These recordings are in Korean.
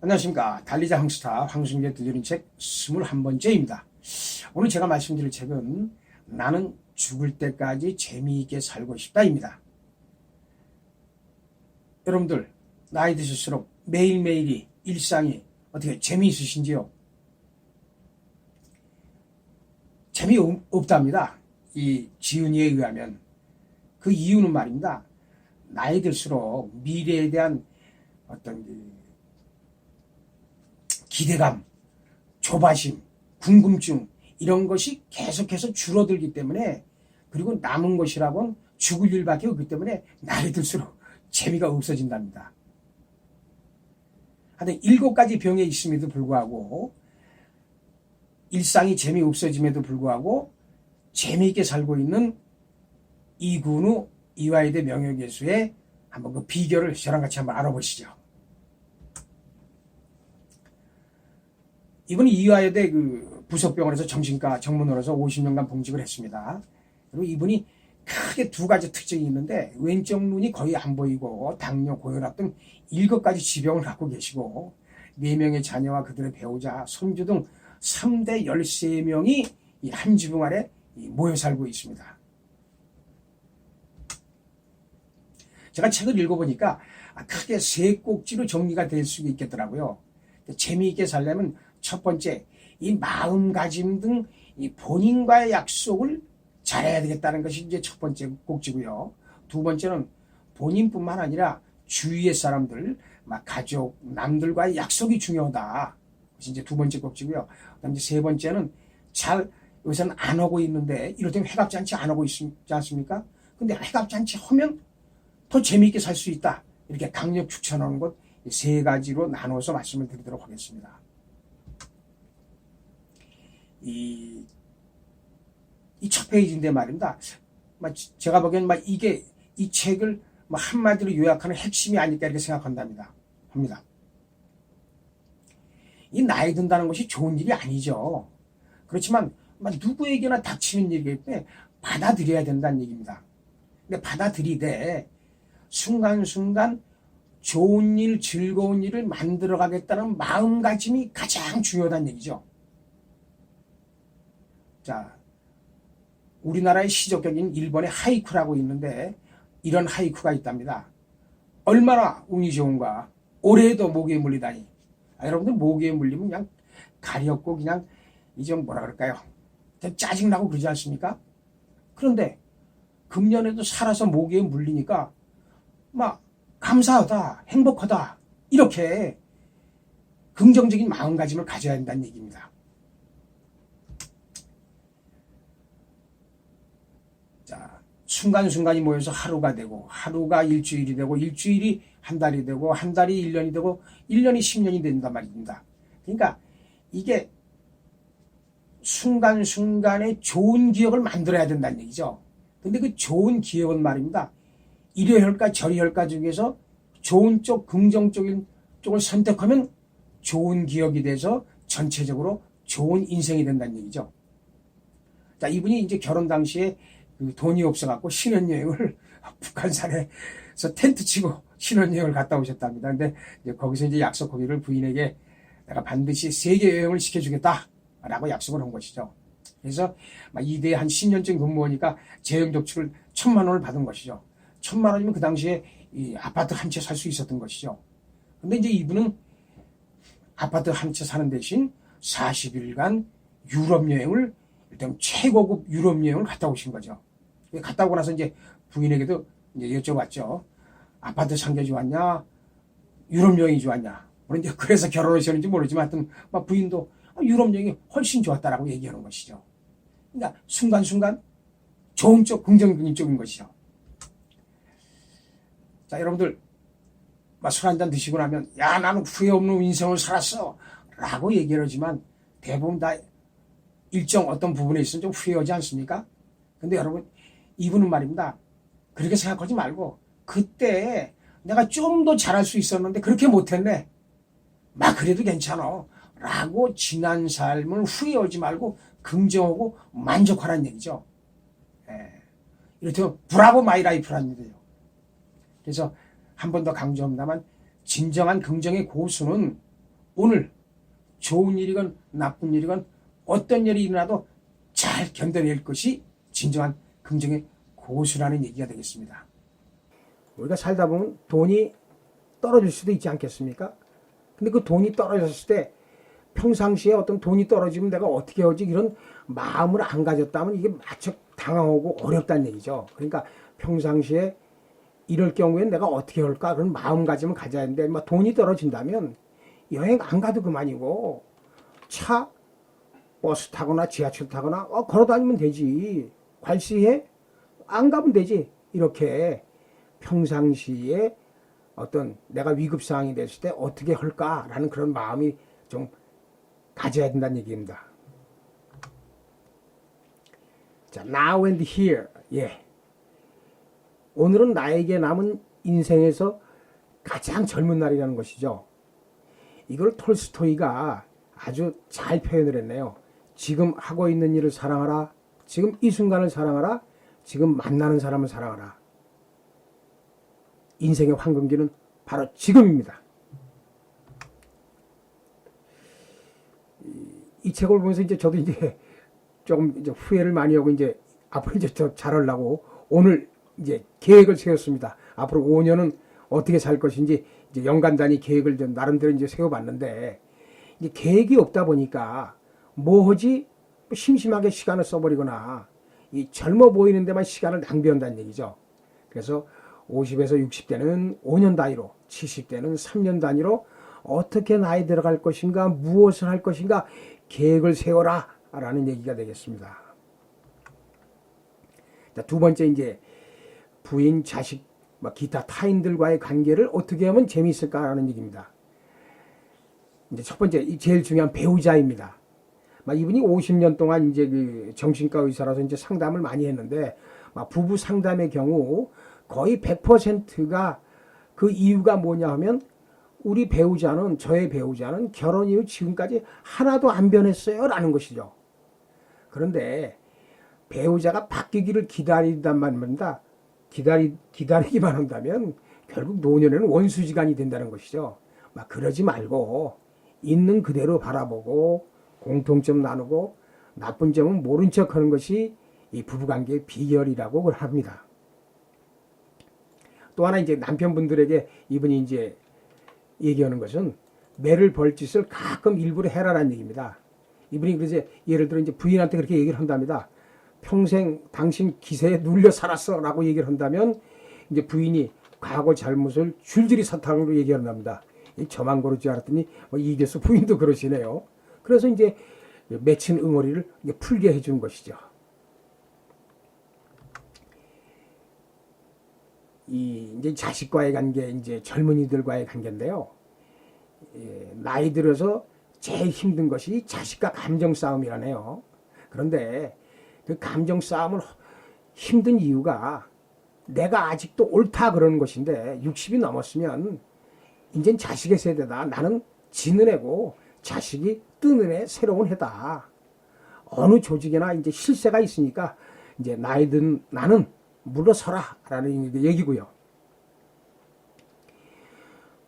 안녕하십니까. 달리자 항스타 황승규의 들려는 책 21번째입니다. 오늘 제가 말씀드릴 책은 나는 죽을 때까지 재미있게 살고 싶다입니다. 여러분들 나이 드실수록 매일매일이 일상이 어떻게 재미있으신지요? 재미없답니다. 이 지은이에 의하면. 그 이유는 말입니다. 나이 들수록 미래에 대한 어떤 기대감, 조바심, 궁금증 이런 것이 계속해서 줄어들기 때문에, 그리고 남은 것이라고는 죽을 일밖에 없기 때문에 나이 들수록 재미가 없어진답니다. 하여튼 7가지 병에 있음에도 불구하고, 일상이 재미없어짐에도 불구하고 재미있게 살고 있는 이근우 이화여대 명예교수의 한번 그 비결을 저랑 같이 한번 알아보시죠. 이분이 이화여대 그 부속병원에서 정신과 전문의로서 50년간 봉직을 했습니다. 그리고 이분이 크게 2가지 특징이 있는데, 왼쪽 눈이 거의 안 보이고 당뇨, 고혈압 등 7가지 지병을 갖고 계시고, 4명의 자녀와 그들의 배우자, 손주 등 3대 13명이 이 한 지붕 아래 모여 살고 있습니다. 제가 책을 읽어보니까 크게 3꼭지로 정리가 될 수 있겠더라고요. 재미있게 살려면 첫 번째, 이 마음가짐 등 이 본인과의 약속을 잘해야 되겠다는 것이 이제 첫 번째 꼭지고요. 2번째는 본인뿐만 아니라 주위의 사람들, 가족, 남들과의 약속이 중요하다. 그것이 이제 2번째 꼭지고요. 그다음 이제 3번째는 요새는 안 하고 있는데, 이럴 때는 회갑잔치 안 하고 있지 않습니까? 근데 회갑잔치 하면 더 재미있게 살 수 있다. 이렇게 강력 추천하는 것 3가지로 나눠서 말씀을 드리도록 하겠습니다. 이 첫 페이지인데 말입니다. 제가 보기엔 이 책을 한마디로 요약하는 핵심이 아닐까 이렇게 생각한답니다. 이 나이 든다는 것이 좋은 일이 아니죠. 그렇지만 누구에게나 닥치는 일이기 때문에 받아들여야 된다는 얘기입니다. 근데 받아들이되 순간순간 좋은 일, 즐거운 일을 만들어가겠다는 마음가짐이 가장 중요하다는 얘기죠. 자, 우리나라의 시적격인 일본의 하이쿠라고 있는데, 이런 하이쿠가 있답니다. 얼마나 운이 좋은가. 올해도 모기에 물리다니. 여러분들 모기에 물리면 그냥 가렵고 그냥 이제 뭐라 그럴까요? 짜증나고 그러지 않습니까? 그런데 금년에도 살아서 모기에 물리니까 감사하다, 행복하다, 이렇게 긍정적인 마음가짐을 가져야 한다는 얘기입니다. 자, 순간순간이 모여서 하루가 되고, 하루가 일주일이 되고, 일주일이 한 달이 되고, 한 달이 1년이 되고, 1년이 10년이 된단 말입니다. 그러니까 이게 순간순간에 좋은 기억을 만들어야 된다는 얘기죠. 근데 그 좋은 기억은 말입니다. 이래혈과 저래혈과 중에서 좋은 쪽, 긍정적인 쪽을 선택하면 좋은 기억이 돼서 전체적으로 좋은 인생이 된다는 얘기죠. 자, 이분이 이제 결혼 당시에 그 돈이 없어갖고 신혼여행을 북한산에서 텐트 치고 신혼여행을 갔다 오셨답니다. 근데 이제 거기서 이제 약속하기를 부인에게 내가 반드시 세계 여행을 시켜주겠다라고 약속을 한 것이죠. 그래서 이대에 한 10년쯤 근무하니까 재형적출을 1,000만 원을 받은 것이죠. 1,000만 원이면 그 당시에 이 아파트 한 채 살 수 있었던 것이죠. 근데 이제 이분은 아파트 한 채 사는 대신 40일간 유럽 여행을, 일단 최고급 유럽 여행을 갔다 오신 거죠. 갔다 오고 나서 이제 부인에게도 이제 여쭤봤죠. 아파트 산 게 좋았냐? 유럽 여행이 좋았냐? 물론 이제 그래서 결혼하셨는지 모르지만 하여튼 부인도 유럽 여행이 훨씬 좋았다라고 얘기하는 것이죠. 그러니까 순간순간 좋은 쪽, 긍정적인 쪽인 것이죠. 자, 여러분들 술 한잔 드시고 나면 야, 나는 후회 없는 인생을 살았어 라고 얘기를 하지만 대부분 다 일정 어떤 부분에 있으면 좀 후회하지 않습니까? 근데 여러분, 이분은 말입니다. 그렇게 생각하지 말고, 그때 내가 좀 더 잘할 수 있었는데 그렇게 못했네, 그래도 괜찮아 라고 지난 삶을 후회하지 말고 긍정하고 만족하라는 얘기죠. 이렇다면 브라보 마이 라이프라는 얘기예요. 그래서 한 번 더 강조합니다만, 진정한 긍정의 고수는 오늘 좋은 일이건 나쁜 일이건 어떤 일이 일어나도 잘 견뎌낼 것이 진정한 긍정의 고수라는 얘기가 되겠습니다. 우리가 살다 보면 돈이 떨어질 수도 있지 않겠습니까? 근데 그 돈이 떨어졌을 때 평상시에 어떤 돈이 떨어지면 내가 어떻게 하지 이런 마음을 안 가졌다면 이게 마치 당황하고 어렵다는 얘기죠. 그러니까 평상시에 이럴 경우엔 내가 어떻게 할까 그런 마음가짐을 가져야 하는데 막 돈이 떨어진다면 여행 안 가도 그만이고 차 버스 타거나 지하철 타거나 걸어 다니면 되지. 관시해 안 가면 되지. 이렇게 평상시에 어떤 내가 위급 상황이 됐을 때 어떻게 할까라는 그런 마음이 좀 가져야 된다는 얘기입니다. 자, now and here. 예. 오늘은 나에게 남은 인생에서 가장 젊은 날이라는 것이죠. 이걸 톨스토이가 아주 잘 표현을 했네요. 지금 하고 있는 일을 사랑하라. 지금 이 순간을 사랑하라. 지금 만나는 사람을 사랑하라. 인생의 황금기는 바로 지금입니다. 이 책을 보면서 이제 저도 이제 조금 이제 후회를 많이 하고 이제 앞으로 이제 더 잘하려고 오늘 이제 계획을 세웠습니다. 앞으로 5년은 어떻게 살 것인지 이제 연간 단위 계획을 좀 나름대로 이제 세워봤는데 이제 계획이 없다 보니까 뭐 하지 심심하게 시간을 써버리거나 이 젊어 보이는 데만 시간을 낭비한다는 얘기죠. 그래서 50에서 60대는 5년 단위로, 70대는 3년 단위로 어떻게 나이 들어갈 것인가, 무엇을 할 것인가 계획을 세워라 라는 얘기가 되겠습니다. 자, 두 번째 이제 부인, 자식, 기타 타인들과의 관계를 어떻게 하면 재미있을까라는 얘기입니다. 이제 첫 번째, 제일 중요한 배우자입니다. 이분이 50년 동안 이제 그 정신과 의사라서 이제 상담을 많이 했는데, 부부 상담의 경우 거의 100%가 그 이유가 뭐냐 하면 우리 배우자는, 저의 배우자는 결혼 이후 지금까지 하나도 안 변했어요 라는 것이죠. 그런데 배우자가 바뀌기를 기다리단 말입니다. 기다리기만 한다면 결국 노년에는 원수지간이 된다는 것이죠. 그러지 말고 있는 그대로 바라보고 공통점 나누고 나쁜 점은 모른 척하는 것이 이 부부관계의 비결이라고 합니다. 또 하나 이제 남편분들에게 이분이 이제 얘기하는 것은 매를 벌 짓을 가끔 일부러 해라라는 얘기입니다. 이분이 그래서 예를 들어 이제 부인한테 그렇게 얘기를 한답니다. 평생 당신 기세에 눌려 살았어 라고 얘기를 한다면 이제 부인이 과거 잘못을 줄줄이 사탕으로 얘기한답니다. 저만 그럴 줄 알았더니 이겨서 부인도 그러시네요. 그래서 이제 맺힌 응어리를 이제 풀게 해준 것이죠. 이제 자식과의 관계, 이제 젊은이들과의 관계인데요. 나이 들어서 제일 힘든 것이 자식과 감정 싸움이라네요. 그런데 그 감정 싸움을 힘든 이유가 내가 아직도 옳다 그러는 것인데 60이 넘었으면 이젠 자식의 세대다. 나는 지는 애고 자식이 뜨는 애 새로운 해다. 어느 조직에나 이제 실세가 있으니까 이제 나이 든 나는 물러서라 라는 얘기고요.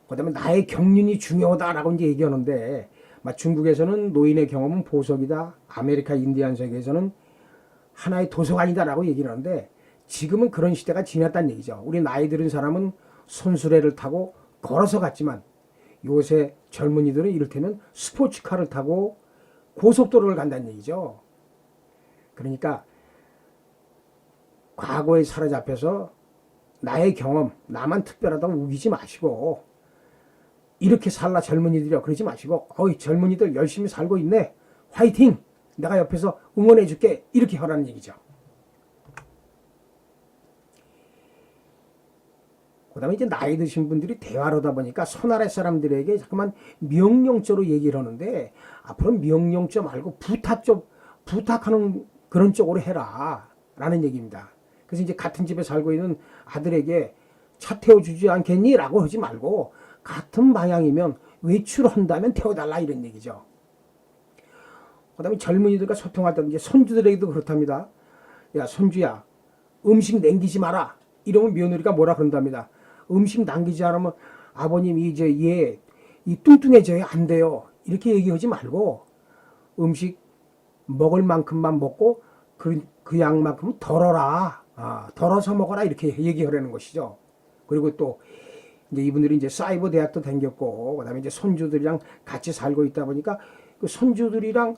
그 다음에 나의 경륜이 중요하다라고 이제 얘기하는데 중국에서는 노인의 경험은 보석이다. 아메리카 인디안 세계에서는 하나의 도서관이다라고 얘기를 하는데 지금은 그런 시대가 지났다는 얘기죠. 우리 나이 들은 사람은 손수레를 타고 걸어서 갔지만 요새 젊은이들은 이를테면 스포츠카를 타고 고속도로를 간다는 얘기죠. 그러니까 과거에 사로잡혀서 나의 경험, 나만 특별하다고 우기지 마시고 이렇게 살라 젊은이들이요 그러지 마시고 젊은이들 열심히 살고 있네. 화이팅! 내가 옆에서 응원해 줄게. 이렇게 하라는 얘기죠. 그 다음에 이제 나이 드신 분들이 대화를 하다 보니까 손아래 사람들에게 자꾸만 명령조로 얘기를 하는데 앞으로 명령조 말고 부탁하는 그런 쪽으로 해라 라는 얘기입니다. 그래서 이제 같은 집에 살고 있는 아들에게 차 태워주지 않겠니? 라고 하지 말고 같은 방향이면 외출한다면 태워달라 이런 얘기죠. 그 다음에 젊은이들과 소통할 때 이제 손주들에게도 그렇답니다. 야 손주야 음식 남기지 마라. 이러면 며느리가 뭐라 그런답니다. 음식 남기지 않으면 아버님 이제 얘 이 뚱뚱해져야 안 돼요. 이렇게 얘기하지 말고 음식 먹을 만큼만 먹고 그 양만큼은 덜어라. 덜어서 먹어라. 이렇게 얘기하라는 것이죠. 그리고 또 이제 이분들이 이제 사이버 대학도 다녔고 그다음에 이제 손주들이랑 같이 살고 있다 보니까 그 손주들이랑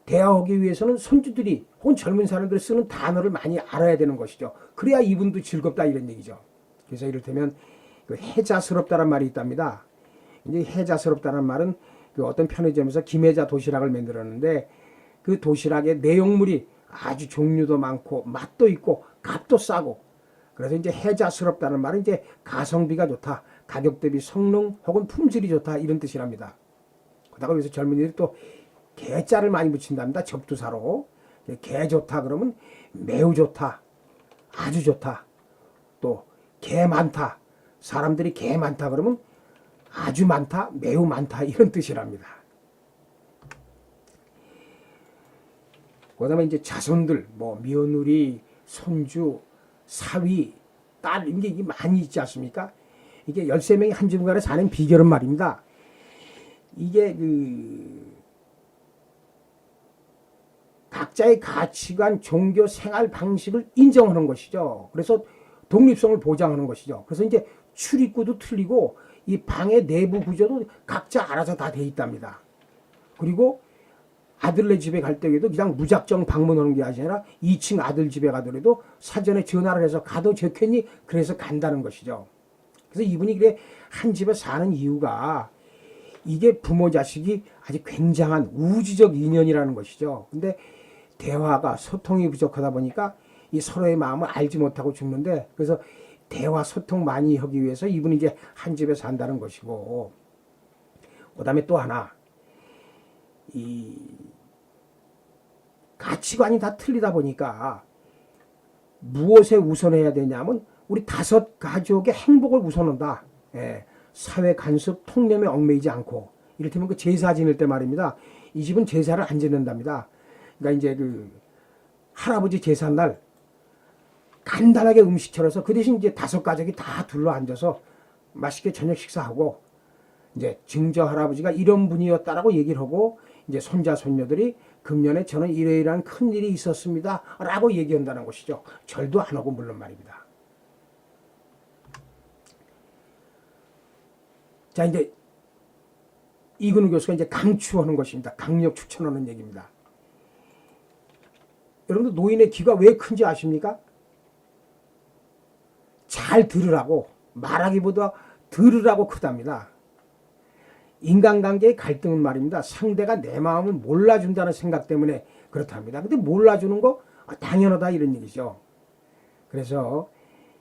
대화하기 위해서는 손주들이 혹은 젊은 사람들이 쓰는 단어를 많이 알아야 되는 것이죠. 그래야 이분도 즐겁다 이런 얘기죠. 그래서 이를테면 그 해자스럽다는 말이 있답니다. 이제 해자스럽다는 말은 그 어떤 편의점에서 김혜자 도시락을 만들었는데 그 도시락의 내용물이 아주 종류도 많고 맛도 있고 값도 싸고 그래서 이제 해자스럽다는 말은 이제 가성비가 좋다. 가격 대비 성능 혹은 품질이 좋다. 이런 뜻이랍니다. 그러다가 여기서 젊은이들이 또 개자를 많이 붙인답니다. 접두사로. 개 좋다 그러면 매우 좋다. 아주 좋다. 또 개 많다. 사람들이 개 많다 그러면 아주 많다. 매우 많다. 이런 뜻이랍니다. 그 다음에 이제 자손들, 뭐 며느리, 손주, 사위, 딸, 이게 많이 있지 않습니까? 이게 13명이 한 집안에 사는 비결은 말입니다. 이게 각자의 가치관, 종교, 생활 방식을 인정하는 것이죠. 그래서 독립성을 보장하는 것이죠. 그래서 이제 출입구도 틀리고 이 방의 내부 구조도 각자 알아서 다 돼 있답니다. 그리고 아들네 집에 갈 때에도 그냥 무작정 방문하는 게 아니라 2층 아들 집에 가더라도 사전에 전화를 해서 가도 좋겠니? 그래서 간다는 것이죠. 그래서 이분이 그래 한 집에 사는 이유가 이게 부모 자식이 아주 굉장한 우주적 인연이라는 것이죠. 근데 대화가 소통이 부족하다 보니까 이 서로의 마음을 알지 못하고 죽는데 그래서 대화 소통 많이 하기 위해서 이분이 이제 한 집에 산다는 것이고 그다음에 또 하나 이 가치관이 다 틀리다 보니까 무엇에 우선해야 되냐면 우리 5 가족의 행복을 우선한다. 예, 사회 간섭 통념에 얽매이지 않고 이를테면 그 제사 지낼 때 말입니다. 이 집은 제사를 안 지낸답니다. 그러니까 이제 그 할아버지 제삿날 간단하게 음식 차려서 그 대신 이제 5 가족이 다 둘러 앉아서 맛있게 저녁 식사하고 이제 증조 할아버지가 이런 분이었다라고 얘기를 하고 이제 손자 손녀들이 금년에 저는 이러이러한 큰 일이 있었습니다 라고 얘기한다는 것이죠. 절도 안 하고 물론 말입니다. 자 이제 이근우 교수가 이제 강추하는 것입니다. 강력 추천하는 얘기입니다. 여러분들 노인의 귀가 왜 큰지 아십니까? 잘 들으라고 말하기보다 들으라고 크답니다. 인간관계의 갈등은 말입니다. 상대가 내 마음을 몰라준다는 생각 때문에 그렇답니다. 근데 몰라주는 거 당연하다 이런 얘기죠. 그래서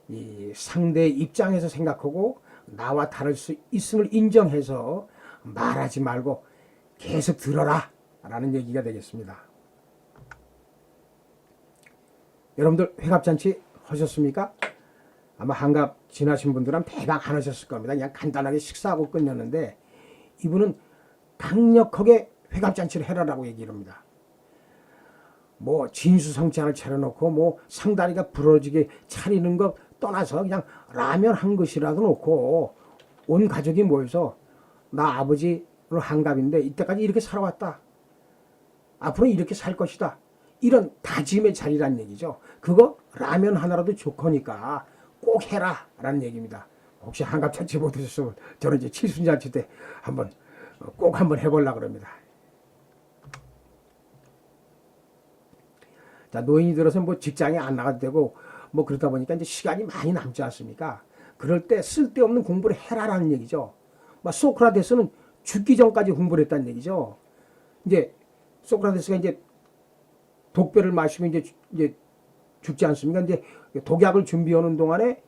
이 상대의 입장에서 생각하고 나와 다를 수 있음을 인정해서 말하지 말고 계속 들어라 라는 얘기가 되겠습니다. 여러분들 회갑잔치 하셨습니까? 아마 한갑 지나신 분들은 대강 안 하셨을 겁니다. 그냥 간단하게 식사하고 끝냈는데 이분은 강력하게 회갑잔치를 해라라고 얘기를 합니다. 뭐 진수성찬을 차려놓고 뭐 상다리가 부러지게 차리는 것 떠나서 그냥 라면 한 그릇이라도 놓고 온 가족이 모여서 나 아버지는 한갑인데 이때까지 이렇게 살아왔다. 앞으로 이렇게 살 것이다. 이런 다짐의 자리란 얘기죠. 그거 라면 하나라도 좋거니까 꼭 해라 라는 얘기입니다. 혹시 한갑잔치 못 드셨으면 저는 이제 칠순잔치 때 꼭 한번 해보려고 합니다. 자, 노인이 들어서 뭐 직장에 안 나가도 되고 뭐 그러다 보니까 이제 시간이 많이 남지 않습니까? 그럴 때 쓸데없는 공부를 해라라는 얘기죠. 막 소크라테스는 죽기 전까지 공부를 했다는 얘기죠. 이제 소크라테스가 이제 독배를 마시면 이제 죽지 않습니까? 이제 독약을 준비하는 동안에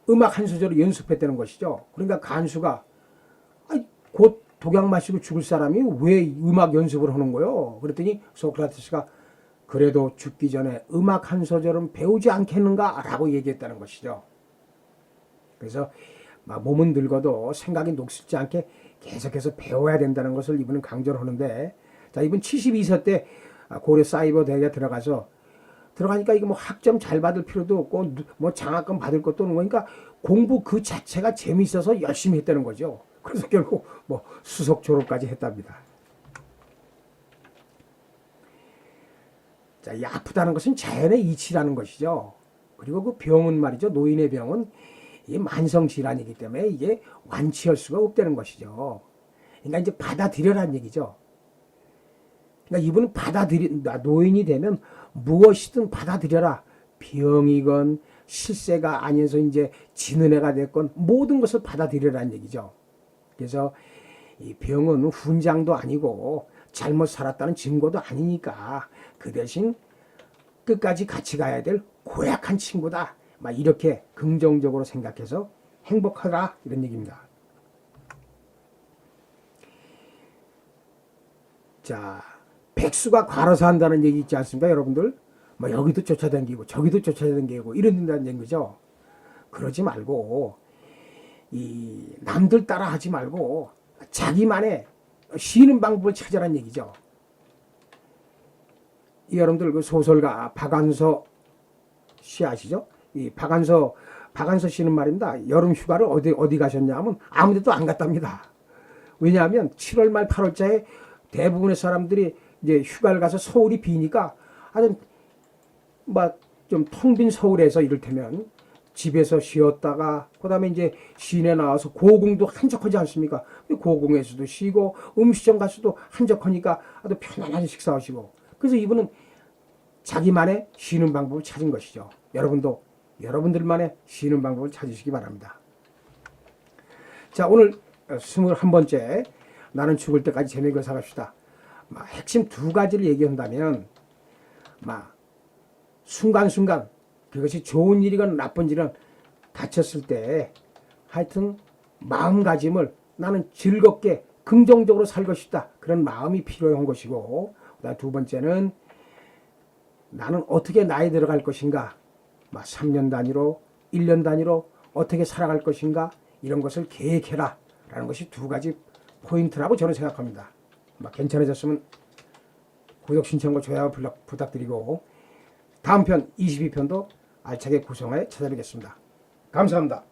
음악 한 소절을 연습했다는 것이죠. 그러니까 간수가 곧 독약 마시고 죽을 사람이 왜 음악 연습을 하는 거요? 그랬더니 소크라테스가 그래도 죽기 전에 음악 한 소절은 배우지 않겠는가? 라고 얘기했다는 것이죠. 그래서 몸은 늙어도 생각이 녹슬지 않게 계속해서 배워야 된다는 것을 이분은 강조를 하는데 자, 이분 72세 때 고려 사이버 대학에 들어가니까 이거 뭐 학점 잘 받을 필요도 없고 뭐 장학금 받을 것도 없는 거니까 공부 그 자체가 재미있어서 열심히 했다는 거죠. 그래서 결국 뭐 수석 졸업까지 했답니다. 자, 이 아프다는 것은 자연의 이치라는 것이죠. 그리고 그 병은 말이죠. 노인의 병은 이 만성 질환이기 때문에 이게 완치할 수가 없다는 것이죠. 그러니까 이제 받아들여라는 얘기죠. 그러니까 이분은 노인이 되면 무엇이든 받아들여라. 병이건 실세가 아니어서 이제 지는 애가 됐건 모든 것을 받아들여라는 얘기죠. 그래서 이 병은 훈장도 아니고 잘못 살았다는 증거도 아니니까 그 대신 끝까지 같이 가야 될 고약한 친구다. 막 이렇게 긍정적으로 생각해서 행복하라 이런 얘기입니다. 자, 백수가 과로사 한다는 얘기 있지 않습니까, 여러분들? 뭐 여기도 쫓아다니고 저기도 쫓아다니고 이런다는 얘기죠. 그러지 말고 이 남들 따라 하지 말고 자기만의 쉬는 방법을 찾아라는 얘기죠. 이 여러분들 그 소설가 박완서 씨 아시죠? 이 박완서 씨는 말입니다. 여름 휴가를 어디 가셨냐 하면 아무 데도 안 갔답니다. 왜냐하면 7월 말 8월자에 대부분의 사람들이 이제 휴가를 가서 서울이 비니까 아주 막 좀 텅 빈 서울에서 이를테면 집에서 쉬었다가 그다음에 이제 시내 나와서 고궁도 한적하지 않습니까? 고궁에서도 쉬고 음식점 가서도 한적하니까 아주 편안하게 식사하시고 그래서 이분은 자기만의 쉬는 방법을 찾은 것이죠. 여러분도 여러분들만의 쉬는 방법을 찾으시기 바랍니다. 자, 오늘 21번째 나는 죽을 때까지 재미있게 살갑시다. 핵심 두 가지를 얘기한다면 순간순간 그것이 좋은 일이건 나쁜 일이건 다쳤을 때 하여튼 마음가짐을 나는 즐겁게 긍정적으로 살고 싶다. 그런 마음이 필요한 것이고 그다음 두 번째는 나는 어떻게 나이 들어갈 것인가 3년 단위로 1년 단위로 어떻게 살아갈 것인가 이런 것을 계획해라 라는 것이 두 가지 포인트라고 저는 생각합니다. 괜찮아졌으면 구독 신청과 좋아요 부탁드리고 다음 편 22편도 알차게 구성해 찾아뵙겠습니다. 감사합니다.